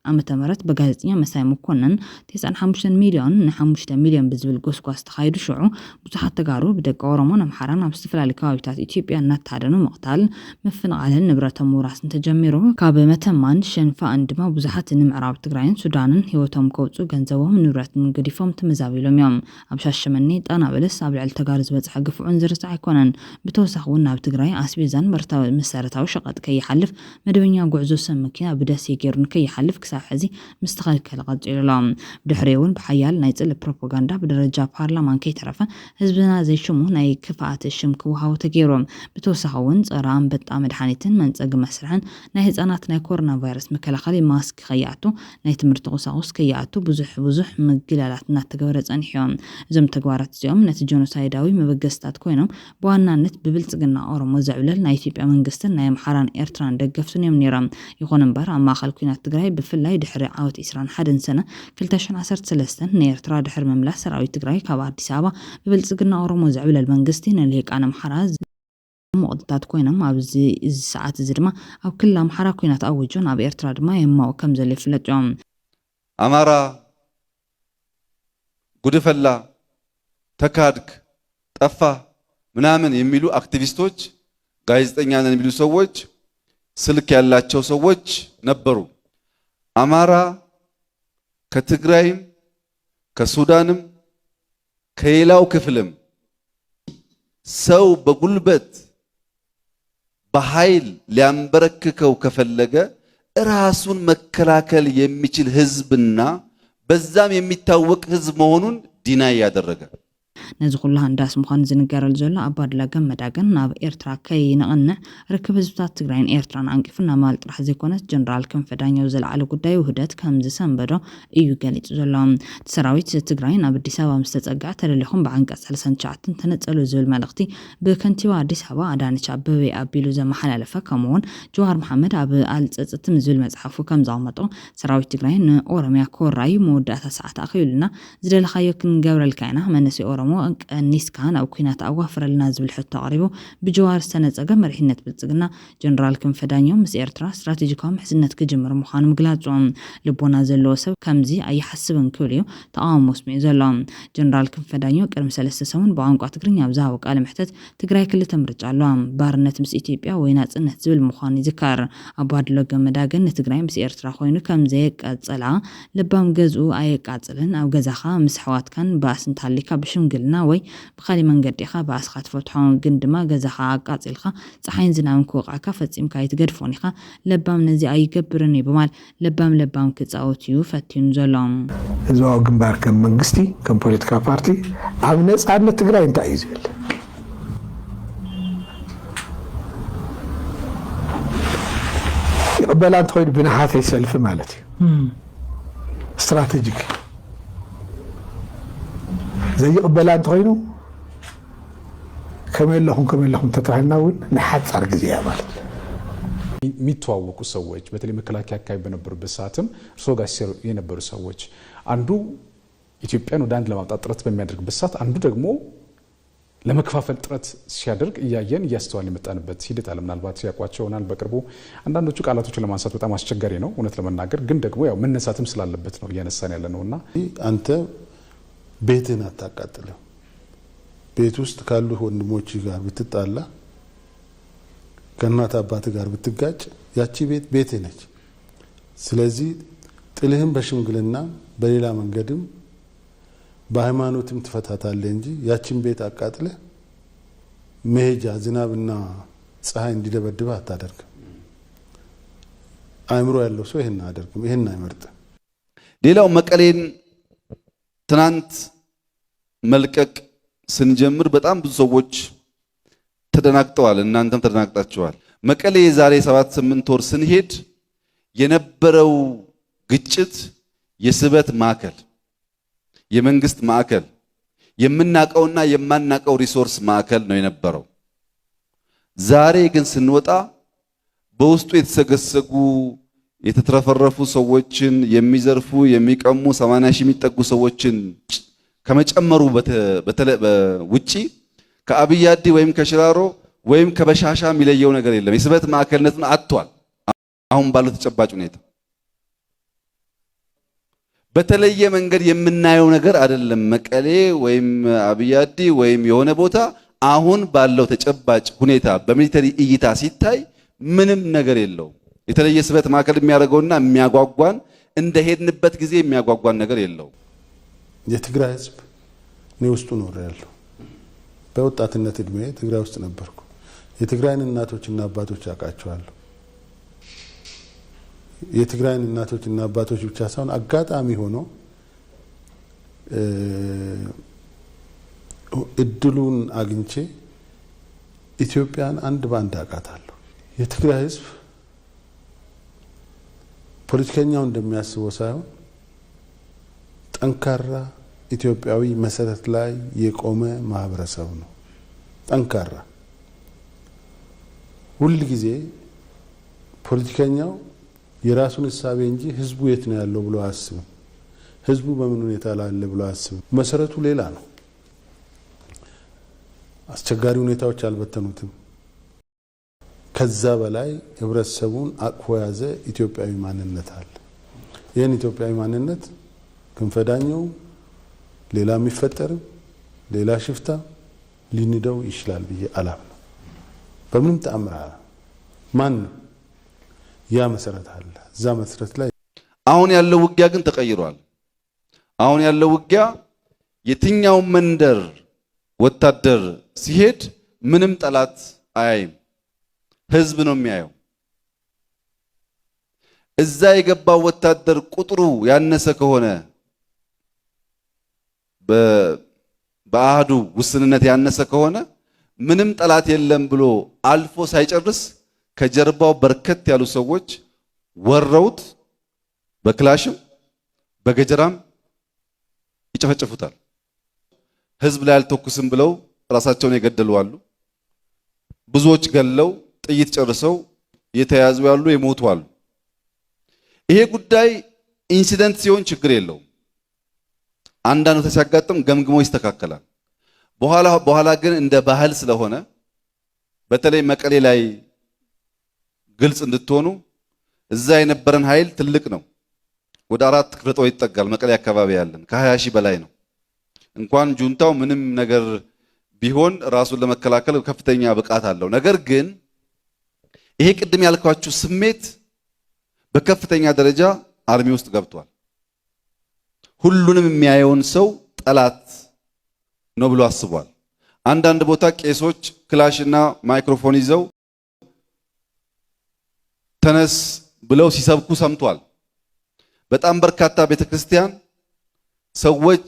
ዓመተ ምህረት በጋዜጠኛ መሳይ መኮንን 95 ሚሊዮን ን5 ሚሊዮን ብዝብል ጎስጓስ ተኻይዱ ሽዑ ብዙሓት ተጋሩ ብደቂ ኦሮሞን ኣምሓራን ኣብ ዝተፈላለዩ ከባቢታት ኢትዮጵያ እናተሃደኑ ምቕታል ምፍንቓልን ንብረቶም ምውራስን ተጀሚሩ ካብ መተማን ሸንፋእን ድማ ብዙሓት ንምዕራብ ትግራይን ሱዳንን ሂወቶም ከውፁ ገንዘቦም ንብረትን ገዲፎም ተመዛቢሎም እዮም። ኣብ ሻሸመኔ ጣና በለስ ኣብ ልዕሊ ተጋሩ ዝበፅሐ ግፍዑን ዝርሳዕ ኣይኮነን። ብተወሳኺ እውን ናብ ትግራይ ኣስቤዛን መሰረታዊ ሸቐጥ ከይሓልፍ መደበኛ ጉዕዞ ሰብ መኪና ብደሴ ገይሩ ከይሓልፍ ሕዚ ምስተኸልከለ ቀፂሎም ድሕሪውን ብሓያል ናይ ጽል ፕሮፓጋንዳ ብደረጃ ፓርላማን ከይተረፈ ህዝብና ዘይሽሙ ናይ ክፍኣት ሽም ክወሃቦ ተገይሮም ብተወሳኺ እውን ፀረ አንበጣ መድሓኒትን መንፀጊ መስርሕን ናይ ህፃናት ናይ ኮሮና ቫይረስ መከላኸሊ ማስክ ከይኣቱ ናይ ትምህርቲ ቁሳቁስ ከይኣቱ ብዙሕ ምግላላት እናተገበረ ፀኒሖም። እዞም ተግባራት እዚኦም ነቲ ጆኖሳይዳዊ መበገስታት ኮይኖም ብዋናነት ብብልፅግና ኦሮሞ ዘዕብለል ናይ ኢትዮጵያ መንግስትን ናይ ኣምሓራን ኤርትራን ደገፍትን እዮም ነይሮም። ይኹን እምበር ኣብ ማእኸል ኩናት ትግራይ ብፍላይ ድሕሪ ዓወት 21 ሰነ 2013 ንኤርትራ ድሕሪ መምላስ ሰራዊት ትግራይ ካብ አዲስ አበባ ብብልጽግና ኦሮሞ ዝዕብለል መንግስቲ ንልሂቃን ኣምሓራ ሙቕትታት ኮይኖም ኣብዚ ሰዓት እዚ ድማ ኣብ ክልል ኣምሓራ ኩናት ኣውጆን ኣብ ኤርትራ ድማ የማው ከም ዘሎ ይፍለጥ እዮም። አማራ ጉድፈላ ተካድክ ጠፋ ምናምን የሚሉ አክቲቪስቶች ጋዜጠኛ ነን የሚሉ ሰዎች ስልክ ያላቸው ሰዎች ነበሩ። አማራ ከትግራይም ከሱዳንም ከሌላው ክፍልም ሰው በጉልበት በኃይል ሊያንበረክከው ከፈለገ ራሱን መከላከል የሚችል ህዝብና በዛም የሚታወቅ ህዝብ መሆኑን ዲናይ ያደረገ ነዚ ኩሉ ሃንዳስ ምዃኑ ዝንገረል ዘሎ ኣባድላ ገመዳ ግን ናብ ኤርትራ ከይንቕንዕ ርክብ ህዝብታት ትግራይን ኤርትራን አንቂፉና ማል ጥራሕ ዘይኮነስ ጀነራል ክንፈ ዳኘው ዘለዓለ ጉዳይ ውህደት ከም ዝሰንበዶ እዩ ገሊጹ ዘሎ። ሰራዊት ትግራይ ናብ አዲስ አበባ ምስ ተጸግዐ ተደሊኹም ብዓንቀጽ 39 ተነጸሉ ዝብል መልእኽቲ ብከንቲባ አዲስ አበባ አዳነች አበቤ ኣቢሉ ዘመሓላለፈ ከምኡውን ጀዋር መሐመድ ኣብ ኣልጸጽትም ዝብል መጽሓፉ ከም ዘቕመጦ ሰራዊት ትግራይ ንኦሮሚያ ኮራዩ መወዳእታ ሰዓት ኣኺሉና ዝደለኻዮ ክንገብረልካ ኢና መንእሰይ ኦሮሞ ቀኒስካ ናብ ኩናት ኣዋፍረልና ዝብል ሕቶ ኣቕሪቡ ብጀዋር ዝተነፀገ መሪሕነት ብልጽግና ጀነራል ክንፈ ዳኘው ምስ ኤርትራ ስትራቴጂካዊ ምሕዝነት ክጅምር ምዃኑ ምግላጾም ልቦና ዘለዎ ሰብ ከምዚ ኣይሓስብን ክብል እዩ ተቃውሞ ስሚዑ ዘሎ። ጀነራል ክንፈ ዳኘው ቅድሚ 3 ሰሙን ብቋንቋ ትግርኛ ብዛሃቦ ቃለ መሕተት ትግራይ ክልተ ምርጫ ኣለዋ ባርነት ምስ ኢትዮጵያ ወይ ናጽነት ዝብል ምዃኑ ይዝካር። ኣባድሎ ገመዳ ግን ንትግራይ ምስ ኤርትራ ኮይኑ ከም ዘየቃጸላ ልባም ገዝኡ ኣየቃጽልን ኣብ ገዛኻ ምስ ሕዋትካን ባእስን ታሊካ ብሽምግልና ወይ ብኻሊ መንገዲኻ ባእስኻ ትፈትሖን ግን ድማ ገዛኻ ኣቃጺልካ ፀሓይን ዝናብን ክወቕዓካ ፈጺምካ ይትገድፎን ኢኻ ለባም ነዚ ኣይገብርን ይብማል ለባም ክጻወት እዩ ፈቲኑ ዘሎ። ህዝባዊ ግንባር ከም መንግስቲ ከም ፖለቲካ ፓርቲ ኣብ ነጻነት ትግራይ እንታይ እዩ ዝብል ይቕበላ እንተኮይኑ ብናሓተይ ሰልፊ ማለት እዩ ስትራቴጂክ ዘይቕበላ እንተኮይኑ ከመለኹም ተተባሂልናውን ንሓፃር ጊዜ ማለት የሚተዋወቁ ሰዎች በተለይ መከላከያ አካባቢ በነበሩበት ሰዓትም እርሶ ጋር ሲሰሩ የነበሩ ሰዎች አንዱ ኢትዮጵያን ወደ አንድ ለማምጣት ጥረት በሚያደርግበት ሰዓት አንዱ ደግሞ ለመከፋፈል ጥረት ሲያደርግ እያየን እያስተዋልን የመጣንበት ሂደት አለ። ምናልባት ሲያቋቸው ይሆናል በቅርቡ አንዳንዶቹ ቃላቶችን ለማንሳት በጣም አስቸጋሪ ነው እውነት ለመናገር ግን ደግሞ ያው መነሳትም ስላለበት ነው እያነሳን ያለ ነውና አንተ ቤትን አታቃጥለው ቤት ውስጥ ካሉ ወንድሞች ጋር ብትጣላ ከእናት አባት ጋር ብትጋጭ ያቺ ቤት ነች። ስለዚህ ጥልህም በሽምግልና በሌላ መንገድም በሃይማኖትም ትፈታታለህ እንጂ ያቺን ቤት አቃጥለ መሄጃ ዝናብና ፀሐይ እንዲደበድብ አታደርግም። አእምሮ ያለው ሰው ይሄን አያደርግም፣ ይሄን አይመርጥም። ሌላው መቀሌን ትናንት መልቀቅ ስንጀምር በጣም ብዙ ሰዎች ተደናግጠዋል፣ እናንተም ተደናግጣችኋል። መቀሌ የዛሬ 7-8 ወር ስንሄድ የነበረው ግጭት የስበት ማዕከል፣ የመንግስት ማዕከል፣ የምናቀውና የማናቀው ሪሶርስ ማዕከል ነው የነበረው። ዛሬ ግን ስንወጣ በውስጡ የተሰገሰጉ የተትረፈረፉ ሰዎችን የሚዘርፉ የሚቀሙ 80 ሺህ የሚጠጉ ሰዎችን ከመጨመሩ ውጪ ከአብይ አዲ ወይም ከሽራሮ ወይም ከበሻሻ የሚለየው ነገር የለም። የስበት ማዕከልነቱን አጥቷል። አሁን ባለው ተጨባጭ ሁኔታ በተለየ መንገድ የምናየው ነገር አይደለም። መቀሌ ወይም አብይ አዲ ወይም የሆነ ቦታ አሁን ባለው ተጨባጭ ሁኔታ በሚሊተሪ እይታ ሲታይ ምንም ነገር የለው። የተለየ ስበት ማዕከል የሚያደርገውና የሚያጓጓን እንደሄድንበት ጊዜ የሚያጓጓን ነገር የለው። የትግራይ ህዝብ ነው ውስጡ ኖር ያለው። በወጣትነት እድሜ ትግራይ ውስጥ ነበርኩ። የትግራይን እናቶችና አባቶች አውቃቸዋለሁ። የትግራይን እናቶችና አባቶች ብቻ ሳይሆን አጋጣሚ ሆኖ እድሉን አግኝቼ ኢትዮጵያን አንድ ባንድ አውቃታለሁ። የትግራይ ህዝብ ፖለቲከኛው እንደሚያስበው ሳይሆን ጠንካራ ኢትዮጵያዊ መሰረት ላይ የቆመ ማህበረሰብ ነው። ጠንካራ ሁሉ ጊዜ ፖለቲከኛው የራሱን ሐሳብ እንጂ ህዝቡ የት ነው ያለው ብሎ አያስብም። ህዝቡ በምን ሁኔታ ላይ አለ ብሎ አያስብም። መሰረቱ ሌላ ነው። አስቸጋሪ ሁኔታዎች አልበተኑትም። ከዛ በላይ ህብረተሰቡን አቅፎ ያዘ ኢትዮጵያዊ ማንነት አለ። ይህን ኢትዮጵያዊ ማንነት ክንፈዳኛው ሌላ የሚፈጠርም ሌላ ሽፍታ ሊንደው ይችላል ብዬ አላምነው። በምንም ተአምር ማን ያ መሰረት አለ። እዛ መሰረት ላይ አሁን ያለው ውጊያ ግን ተቀይሯል። አሁን ያለው ውጊያ የትኛው መንደር ወታደር ሲሄድ ምንም ጠላት አያይም፣ ህዝብ ነው የሚያየው። እዛ የገባው ወታደር ቁጥሩ ያነሰ ከሆነ በአህዱ ውስንነት ያነሰ ከሆነ ምንም ጠላት የለም ብሎ አልፎ ሳይጨርስ ከጀርባው በርከት ያሉ ሰዎች ወረውት በክላሽም በገጀራም ይጨፈጭፉታል። ህዝብ ላይ አልተኩስም ብለው ራሳቸውን የገደሉ አሉ። ብዙዎች ገለው ጥይት ጨርሰው የተያዙ ያሉ የሞቱ አሉ። ይሄ ጉዳይ ኢንሲደንት ሲሆን ችግር የለውም። አንዳንዱ ተሲያጋጥም ገምግሞ ይስተካከላል። በኋላ ግን እንደ ባህል ስለሆነ በተለይ መቀሌ ላይ ግልጽ እንድትሆኑ እዛ የነበረን ኃይል ትልቅ ነው። ወደ 4 ክፍለ ጦር ይጠጋል። መቀሌ አካባቢ ያለን ከ20 ሺህ በላይ ነው። እንኳን ጁንታው ምንም ነገር ቢሆን ራሱን ለመከላከል ከፍተኛ ብቃት አለው። ነገር ግን ይሄ ቅድም ያልኳችሁ ስሜት በከፍተኛ ደረጃ አርሚ ውስጥ ገብቷል። ሁሉንም የሚያየውን ሰው ጠላት ነው ብሎ አስቧል። አንዳንድ ቦታ ቄሶች ክላሽና ማይክሮፎን ይዘው ተነስ ብለው ሲሰብኩ ሰምቷል። በጣም በርካታ ቤተክርስቲያን ሰዎች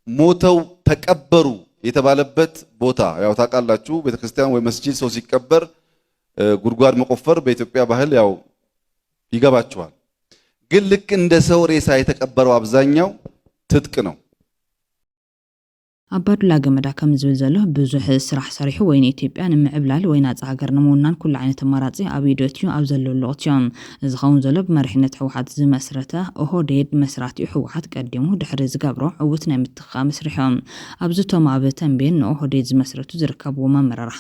ሞተው ተቀበሩ የተባለበት ቦታ ያው ታውቃላችሁ። ቤተክርስቲያን ወይ መስጂድ ሰው ሲቀበር ጉድጓድ መቆፈር በኢትዮጵያ ባህል ያው ይገባቸዋል። ግን ልክ እንደ ሰው ሬሳ የተቀበረው አብዛኛው ትጥቅ ነው። አባዱላ ገመዳ ከም ዝብል ዘሎ ብዙሕ ስራሕ ሰሪሑ ወይን ኢትዮጵያ ንምዕብላል ወይ ናጽ ሃገር ንምውናን ኩሉ ዓይነት ኣማራጺ ኣብ ኢዶት እዩ ኣብ ዘለሉ ወቅት እዮም። እዚ ኸውን ዘሎ ብመሪሕነት ሕወሓት ዝመስረተ ኦህዴድ መስራቲኡ ሕወሓት ቀዲሙ ድሕሪ ዝገብሮ ዕውት ናይ ምትኻእ መስሪሖም ኣብዚ ቶም ኣብ ተንቤን ንኦህዴድ ዝመስረቱ ዝርከብዎ ኣመራርሓ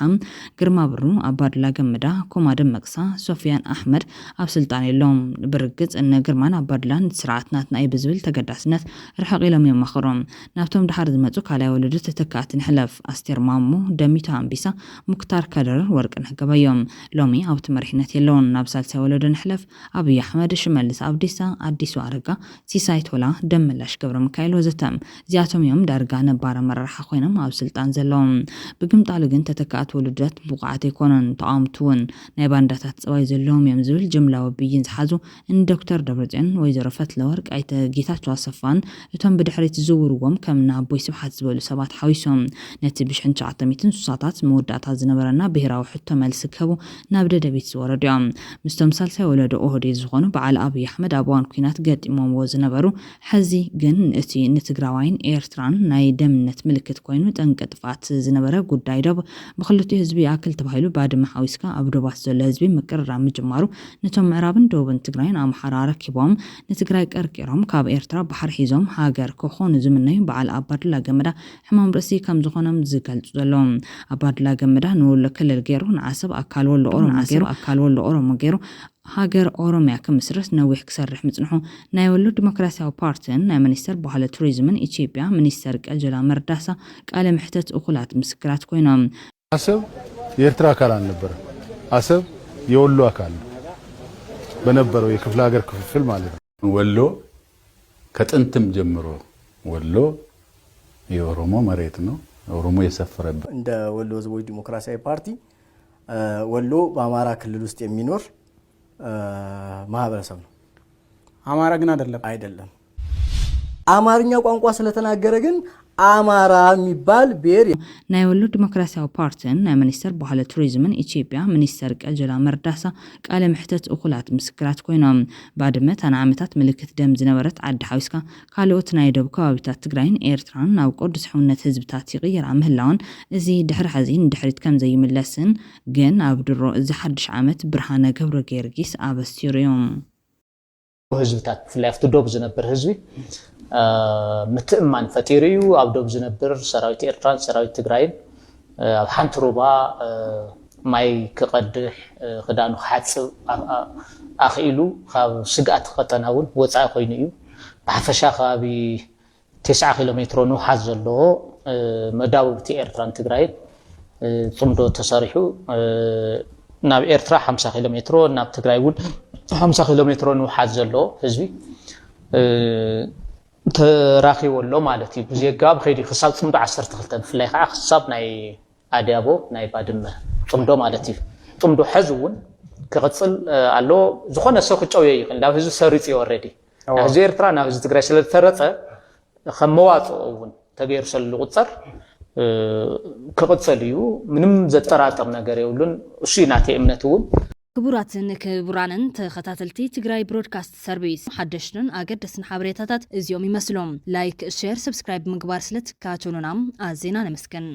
ግርማ ብሩ፣ ኣባዱላ ገመዳ፣ ኩማ ደመቅሳ፣ ሶፊያን ኣሕመድ ኣብ ስልጣን የሎም። ብርግጽ እነ ግርማን ኣባዱላን ስርዓት ናትና እዩ ብዝብል ተገዳስነት ርሕቕ ኢሎም የማኽሮም። ናብቶም ድሓር ዝመጹ ካልኣይ ولدت تكات نحلف أستير مامو دميتا أمبيسا مختار كدر ورقنا قبايوم لومي أو تمرحنة يلون نابسال سولد نحلف أبي أحمد شمالس أبديسا أديسو أرقا سيسايت ولا دملاش قبر مكايل وزتم زياتهم يوم دارقا نبارا مررحا خوينم أو سلطان زلوم بقم طالقين تتكات ولدت بقعات يكونن تقامتون نايبانداتات سواي زلوم يمزول جملة وبيين زحازو إن دكتور دبرتين ويزرفت لورق أيت جيتاتو صفان يتم بدحريت زوروهم كمنا بوي سبحات زبولو سبات حويسهم نتي بشحن شعطميتن سوساتات مودات زنبرنا بهراو حتى ملسكبو نابد دبيت زورديوم مستمثل سولد اوهدي زغونو بعل ابي احمد ابوان كينات قد امام وزنبرو حزي جن اتي نتግራዋይን ኤርትራን ናይ ደምነት ምልክት ኮይኑ ጠንቀጥፋት ዝነበረ ጉዳይ ደብ በخلቱ ህዝቢ አክል ተባሂሉ ባድመ ሓዊስካ አብዶባት ዘሎ ህዝቢ መቀረራ ምጅማሩ ነቶም ምዕራብን ደቡብን ትግራይን አምሓራ ረኪቦም ንትግራይ ቀርቂሮም ካብ ኤርትራ ባሕር ሒዞም ሃገር ኮኾኑ ዝምነዩ በዓል አባድላ ገመዳ ሕማም ርእሲ ከም ዝኾኖም ዝገልጹ ዘሎም አባድላ ገመዳ ንወሎ ክልል ገይሩ ንዓሰብ አካል ወሎ ኦሮሞ ገይሩ ሃገር ኦሮሚያ ከምስርስ ነዊሕ ክሰርሕ ምጽንሑ ናይ ወሎ ዲሞክራሲያዊ ፓርቲን ናይ ሚኒስተር ባህሊ ቱሪዝምን ኢትዮጵያ ሚኒስተር ቀጀላ መርዳሳ ቃለ ምሕተት እኹላት ምስክራት ኮይኖም አሰብ የኤርትራ አካል አልነበረ አሰብ የወሎ አካል በነበረው የክፍለ ሀገር ክፍፍል ማለት ነው ወሎ ከጥንትም ጀምሮ ወሎ የኦሮሞ መሬት ነው ኦሮሞ የሰፈረበት እንደ ወሎ ህዝቦች ዲሞክራሲያዊ ፓርቲ ወሎ በአማራ ክልል ውስጥ የሚኖር ማህበረሰብ ነው አማራ ግን አይደለም አማርኛ ቋንቋ ስለተናገረ ግን አማራ የሚባል ብሔር ናይ ወሎ ዲሞክራሲያዊ ፓርቲን ናይ ሚኒስተር ባህሊ ቱሪዝምን ኢትዮጵያ ሚኒስተር ቀጀላ መርዳሳ ቃለ ምሕተት እኹላት ምስክራት ኮይኖም ባድመ ተናዓመታት ምልክት ደም ዝነበረት ዓዲ ሓዊስካ ካልኦት ናይ ደቡብ ከባቢታት ትግራይን ኤርትራን ናብ ቅዱስ ሕውነት ህዝብታት ይቕየር ምህላውን እዚ ድሕሪ ሓዚን ድሕሪት ከም ዘይምለስን ግን ኣብ ድሮ እዚ ሓድሽ ዓመት ብርሃነ ገብረ ጌርጊስ ኣበስቲሮም ህዝብታት ፍላይ ኣብቲ ዶብ ዝነብር ህዝቢ ምትእማን ፈጢርዩ ኣብ ዶብ ዝነብር ሰራዊት ኤርትራን ሰራዊት ትግራይን ኣብ ሓንቲ ሩባ ማይ ክቐድሕ ክዳኑ ክሓፅብ ኣኽኢሉ ካብ ስግኣት ቀጠናውን ወፃኢ ኮይኑ እዩ ብሓፈሻ ከባቢ 9 ኪሎ ሜትሮ ንውሓት ዘለዎ መዳውብቲ ኤርትራን ትግራይን ጽምዶ ተሰሪሑ ናብ ኤርትራ 50 ኪሎ ሜትሮ ናብ ትግራይ እውን 50 ኪሎ ሜትሮ ንውሓት ዘለዎ ህዝቢ ተራኺወሎ ማለት እዩ ብዘጋብ ኸይዲ ክሳብ ጽምዶ 12 ፍላይ ከዓ ክሳብ ናይ ኣድያቦ ናይ ባድመ ጽምዶ ማለት እዩ ጽምዶ ሕዝ እውን ክቕጽል ኣሎ ዝኾነ ሰው ክጨውየ ይኽእል ናብ ህዝቢ ሰሪጽ ኦሬዲ ህዝቢ ኤርትራ ናብ ህዝቢ ትግራይ ስለተረጸ ከም መዋጽኦ እውን ተገይሩ ስለ ዝቁጸር ክቕጽል እዩ ምንም ዘጠራጥር ነገር የብሉን እሱ ናተይ እምነት እውን ክቡራትን ክቡራንን ተኸታተልቲ ትግራይ ብሮድካስት ሰርቪስ ሓደሽትን ኣገደስን ሓበሬታታት እዚኦም ይመስሎም ላይክ ሼር ሰብስክራይብ ምግባር ስለትካተሉና ኣዝና ነመስግን